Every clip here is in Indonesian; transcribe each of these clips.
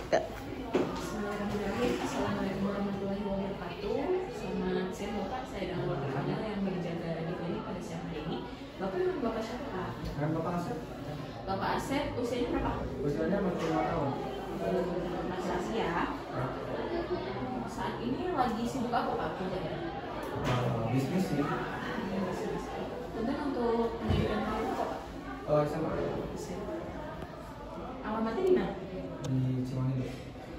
Bismillahirrahmanirrahim. Assalamualaikum warahmatullahi wabarakatuh. Selamat siang Bapak, saya dan warga panel yang berjaga di klinik pada siang hari ini. Bapak nama Bapak siapa Pak? Bapak Asep. Bapak Asep, usianya berapa? Usianya masih 5 tahun. Masih Asep ya. Saat ini lagi sibuk apa Pak kerjanya? Bisnis sih. Kemudian untuk pendidikan kamu apa Pak? SMA Alamatnya di mana? di Cimahi.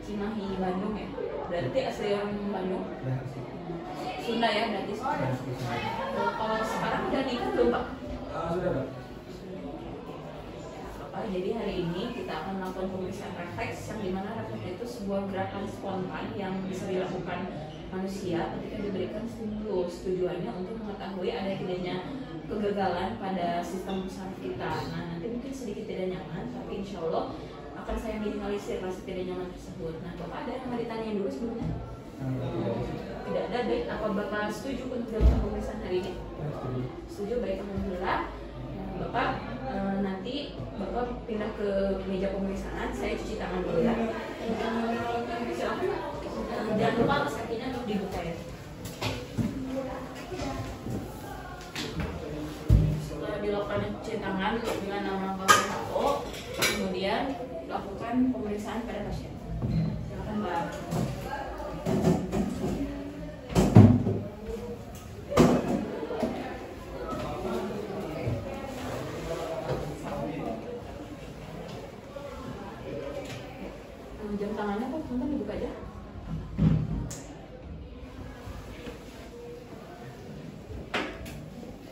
Cimahi, Bandung ya? Berarti asli orang Bandung? Ya, sih. Sunda ya berarti? Ya, sih. Kalau sekarang udah nikah belum Pak? Sudah, Pak. Jadi hari ini kita akan melakukan pemeriksaan refleks yang dimana refleks itu sebuah gerakan spontan yang bisa dilakukan manusia ketika diberikan stimulus. Tujuannya untuk mengetahui ada tidaknya kegagalan pada sistem saraf kita. Nah nanti mungkin sedikit tidak nyaman, tapi insya Allah akan saya minimalisir rasa tidak nyaman tersebut. Nah Bapak ada yang mau ditanyain dulu sebelumnya? Tidak ada, baik. Apa Bapak setuju untuk dilakukan pemeriksaan hari ini? Setuju, baik. Alhamdulillah. Bapak nanti Bapak pindah ke meja pemeriksaan, saya cuci tangan dulu ya. Silakan. Jangan lupa alas kakinya untuk dibuka ya. Setelah dilakukan cuci tangan dengan nama Bapak, kemudian lakukan pemeriksaan pada pasien. Silakan Mbak. Jam tangannya kok teman dibuka aja.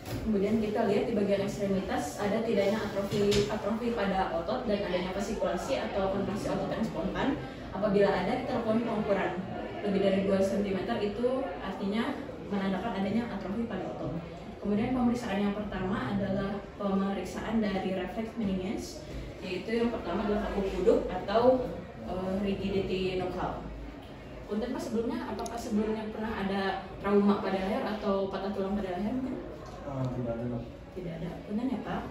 Kemudian kita lihat di bagian ekstremitas ada tidaknya atrofi pada otot dan adanya fascikulasi atau kontraksi otot yang spontan. Apabila ada, kita lakukan pengukuran lebih dari 2 cm, itu artinya menandakan adanya atrofi pada otot. Kemudian pemeriksaan yang pertama adalah pemeriksaan dari refleks meninges, yaitu yang pertama adalah kaku kuduk atau rigidity knockout. Untuk Pak sebelumnya, apakah sebelumnya pernah ada trauma pada leher atau patah tulang pada leher mungkin? Tidak ada. Tidak ada. Benar ya Pak?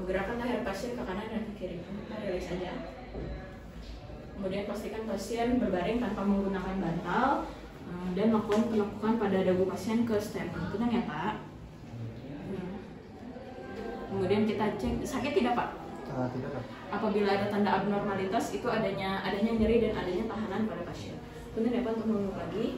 Gerakan leher pasien ke kanan dan ke kiri. Kita rilis saja. Kemudian pastikan pasien berbaring tanpa menggunakan bantal dan melakukan penekukan pada dagu pasien ke stem. Benar ya Pak? Kemudian kita cek sakit tidak Pak? Tidak, Pak. Apabila ada tanda abnormalitas itu adanya nyeri dan adanya tahanan pada pasien. Benar ya Pak untuk menunggu lagi.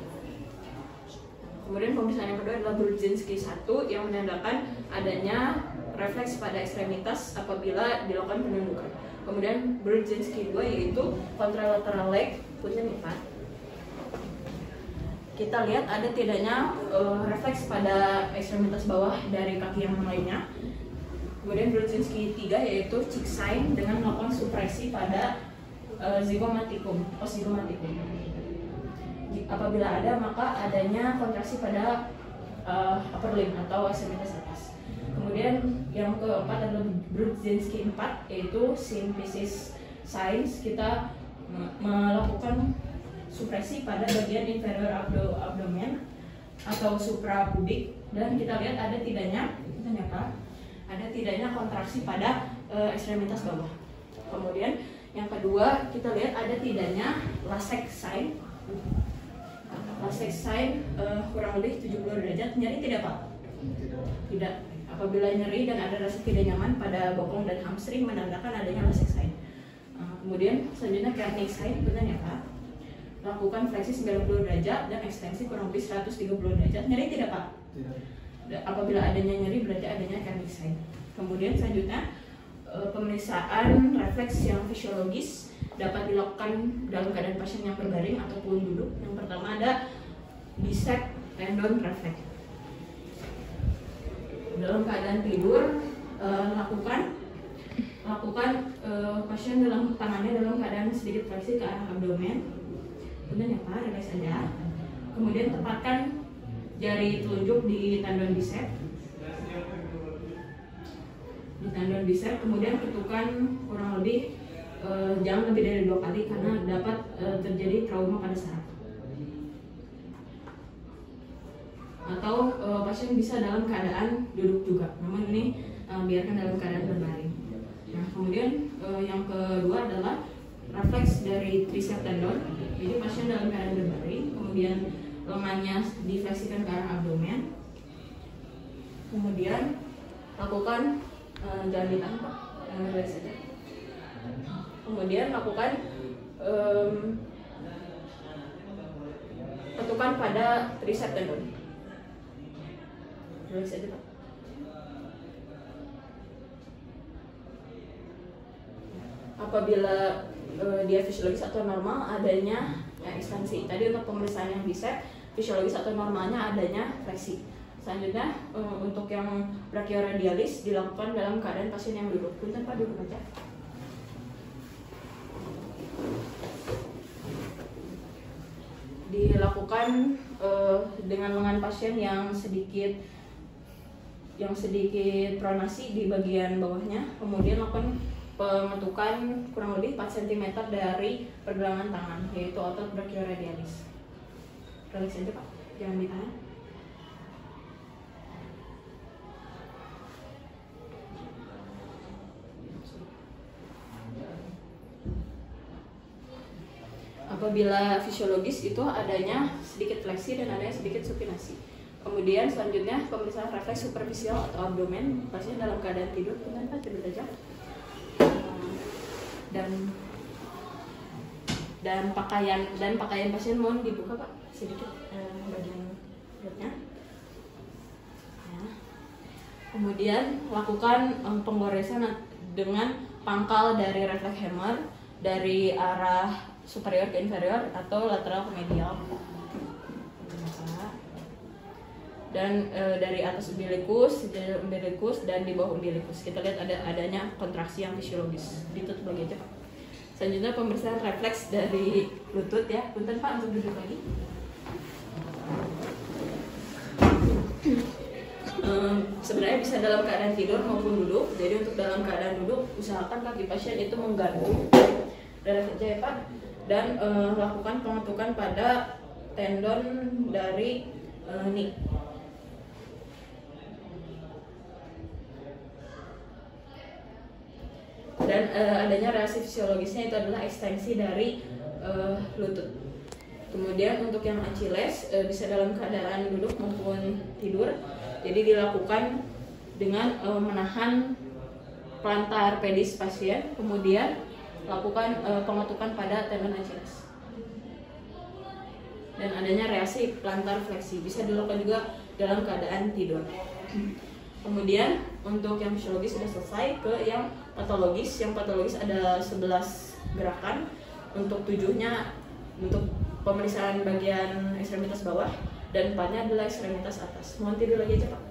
Kemudian pemeriksaan yang kedua adalah Brudzinski 1 yang menandakan adanya refleks pada ekstremitas apabila dilakukan penundukan. Kemudian Brudzinski 2 yaitu contralateral leg, punten nih Pak. Kita lihat ada tidaknya refleks pada ekstremitas bawah dari kaki yang lainnya. Kemudian Brudzinski 3 yaitu cheek sign dengan melakukan supresi pada zygomatikum, zygomaticum. Apabila ada, maka adanya kontraksi pada upper limb atau ekstremitas atas. Kemudian yang keempat adalah Brudzinski 4 yaitu symphysis signs. Kita melakukan supresi pada bagian inferior abdomen atau suprapubik dan kita lihat ada tidaknya, ada tidaknya kontraksi pada ekstremitas bawah. Kemudian yang kedua kita lihat ada tidaknya lasek sign. Lasek sign kurang lebih 70 derajat. Nyeri tidak Pak? Tidak. Apabila nyeri dan ada rasa tidak nyaman pada bokong dan hamstring menandakan adanya lasek sign. Kemudian selanjutnya Kernig sign, benar ya Pak? Lakukan fleksi 90 derajat dan ekstensi kurang lebih 130 derajat. Nyeri tidak Pak? Tidak. Apabila adanya nyeri berarti adanya Kernig sign. Kemudian selanjutnya pemeriksaan refleks yang fisiologis dapat dilakukan dalam keadaan pasien yang berbaring ataupun duduk. Yang pertama ada bicep tendon reflex. Dalam keadaan tidur lakukan pasien dalam tangannya dalam keadaan sedikit fleksi ke arah abdomen. Kemudian ya Pak, relax saja. Kemudian tepatkan jari telunjuk di tendon bicep. Kemudian ketukan kurang lebih jangan lebih dari 2 kali karena dapat terjadi trauma pada saraf. Atau pasien bisa dalam keadaan duduk juga, namun ini biarkan dalam keadaan berbaring. Nah, kemudian yang kedua adalah refleks dari tricep tendon. Jadi pasien dalam keadaan berbaring, kemudian lengannya difleksikan ke arah abdomen. Kemudian lakukan jangan ditahan Pak, relax saja. Kemudian lakukan ketukan pada tricep tendon. Relax saja Pak. Apabila dia fisiologis atau normal, adanya ekstensi. Tadi untuk pemeriksaan yang bicep, fisiologis atau normalnya adanya fleksi. Selanjutnya untuk yang brachioradialis dilakukan dalam keadaan pasien yang duduk. Punten Pak, duduk aja. Dilakukan dengan lengan pasien yang sedikit pronasi di bagian bawahnya, kemudian lakukan pengetukan kurang lebih 4 cm dari pergelangan tangan, yaitu otot brachioradialis. Relax aja Pak, jangan ditahan. Apabila fisiologis itu adanya sedikit fleksi dan adanya sedikit supinasi. Kemudian selanjutnya pemeriksaan refleks superficial atau abdomen, pasien dalam keadaan tidur, benar Pak, tidur aja. Dan pakaian pasien mohon dibuka Pak sedikit bagian perutnya. Ya. Kemudian lakukan penggoresan dengan pangkal dari refleks hammer dari arah superior ke inferior atau lateral ke medial. Dan dari atas umbilikus, dan di bawah umbilikus kita lihat adanya kontraksi yang fisiologis. Ditutup lagi aja Pak. Selanjutnya pemeriksaan refleks dari lutut ya. Punten Pak, untuk duduk lagi. Sebenarnya bisa dalam keadaan tidur maupun duduk. Jadi untuk dalam keadaan duduk usahakan kaki pasien itu menggantung. Relax aja ya Pak. Dan lakukan pengetukan pada tendon dari knee. Dan adanya reaksi fisiologisnya itu adalah ekstensi dari lutut. Kemudian untuk yang Achilles bisa dalam keadaan duduk maupun tidur. Jadi dilakukan dengan menahan plantar pedis pasien, kemudian lakukan pengetukan pada tendon Achilles. Dan adanya reaksi plantar fleksi bisa dilakukan juga dalam keadaan tidur. Kemudian untuk yang fisiologis sudah selesai, ke yang patologis. Yang patologis ada 11 gerakan. Untuk 7-nya untuk pemeriksaan bagian ekstremitas bawah dan 4-nya adalah ekstremitas atas. Mohon tidur lagi aja Pak.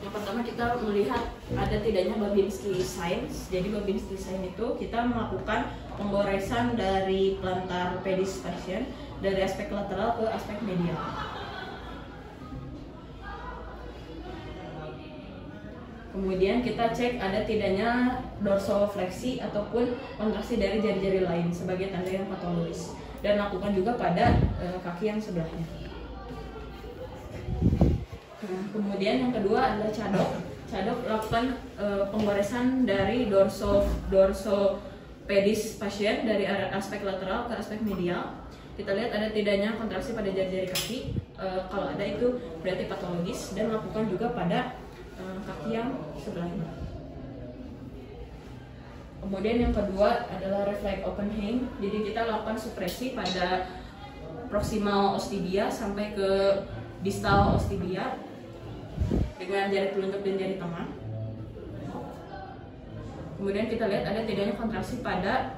Yang pertama kita melihat ada tidaknya Babinski signs. Jadi Babinski sign itu kita melakukan penggoresan dari plantar pedis pasien dari aspek lateral ke aspek medial. Kemudian kita cek ada tidaknya dorsofleksi ataupun kontraksi dari jari-jari lain sebagai tanda yang patologis, dan lakukan juga pada kaki yang sebelahnya. Kemudian yang kedua adalah cadok. Cadok lakukan penggoresan dari dorsopedis pasien dari aspek lateral ke aspek medial. Kita lihat ada tidaknya kontraksi pada jari-jari kaki. Kalau ada itu berarti patologis, dan lakukan juga pada kaki yang sebelahnya. Kemudian yang kedua adalah reflex open hand. Jadi kita lakukan supresi pada proximal ostidia sampai ke distal ostidia dengan jari telunjuk dan jari tangan. Kemudian kita lihat ada tidaknya kontraksi pada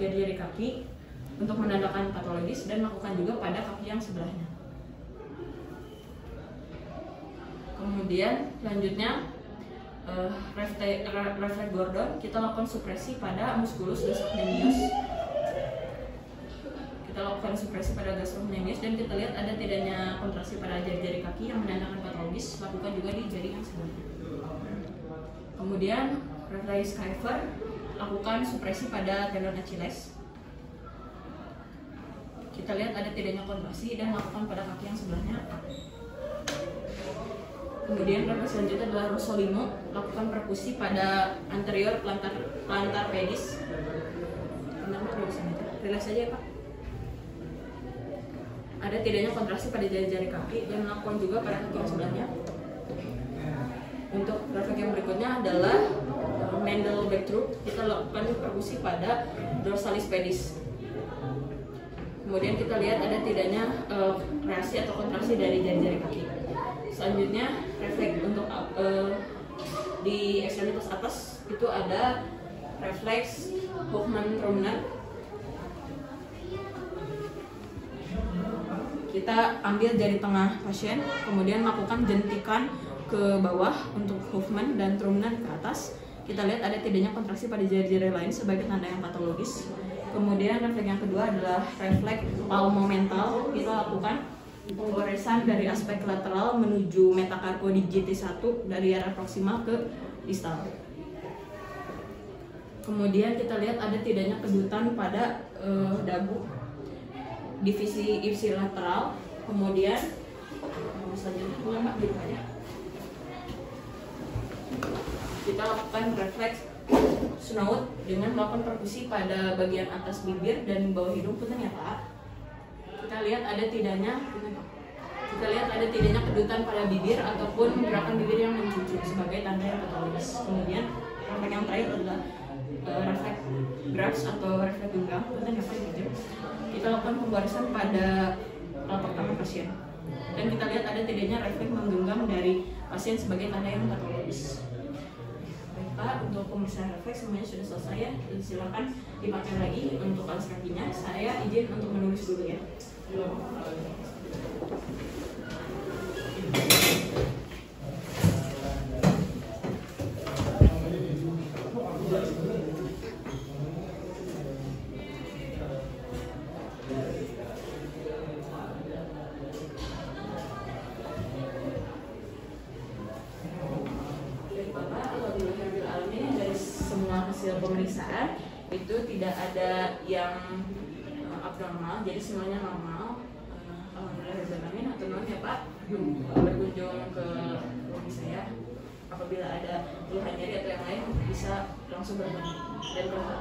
jari-jari kaki untuk menandakan patologis, dan lakukan juga pada kaki yang sebelahnya. Kemudian selanjutnya refleks Gordon, kita lakukan supresi pada musculus gastrocnemius. Kita lakukan supresi pada gastrocnemius, dan kita lihat ada tidaknya kontraksi pada jari-jari kaki yang menandakan patologis. Lakukan juga di jari yang sebelahnya. Kemudian refleks Kiefer, lakukan supresi pada tendon Achilles. Kita lihat ada tidaknya kontraksi, dan lakukan pada kaki yang sebelahnya. Kemudian refleks selanjutnya adalah Rosolino, lakukan perkusi pada anterior plantar pedis. Relax saja ya Pak. Ada tidaknya kontraksi pada jari-jari kaki dan melakukan juga pada kaki yang sebelahnya. Untuk refleks yang berikutnya adalah Mendel back through, kita lakukan perkusi pada dorsalis pedis. Kemudian kita lihat ada tidaknya reaksi atau kontraksi dari jari-jari kaki. Selanjutnya refleks untuk di ekstremitas atas itu ada refleks Hoffmann-Tromner. Kita ambil jari tengah pasien, kemudian lakukan jentikan ke bawah untuk Hoffmann dan Tromner ke atas. Kita lihat ada tidaknya kontraksi pada jari-jari lain sebagai tanda yang patologis. Kemudian refleks yang kedua adalah refleks palmomental. Kita lakukan penggoresan dari aspek lateral menuju metakarpo di JT1 dari area proksimal ke distal. Kemudian kita lihat ada tidaknya kedutan pada dagu, divisi ipsilateral. Kemudian selanjutnya kita lakukan refleks snout dengan melakukan perkusi pada bagian atas bibir dan bawah hidung. Punten ya Pak. Kita lihat ada tidaknya kedutan pada bibir ataupun gerakan bibir yang mencucuk sebagai tanda yang patologis. Kemudian refleks yang terakhir adalah refleks Graf atau refleks genggam. Punten ya Pak. Kita lakukan pembarisan pada telapak tangan pasien. Dan kita lihat ada tidaknya refleks menggenggam dari pasien sebagai tanda yang patologis. Pak, untuk pemeriksaan refleks semuanya sudah selesai ya. Silakan dipakai lagi untuk alas kakinya. Saya izin untuk menulis dulu ya. Hasil pemeriksaan itu tidak ada yang abnormal, jadi semuanya normal. Alhamdulillah, atau non ya Pak, berkunjung ke ruang saya. Apabila ada keluhan nyeri atau yang lain bisa langsung berhubungan dan kontak.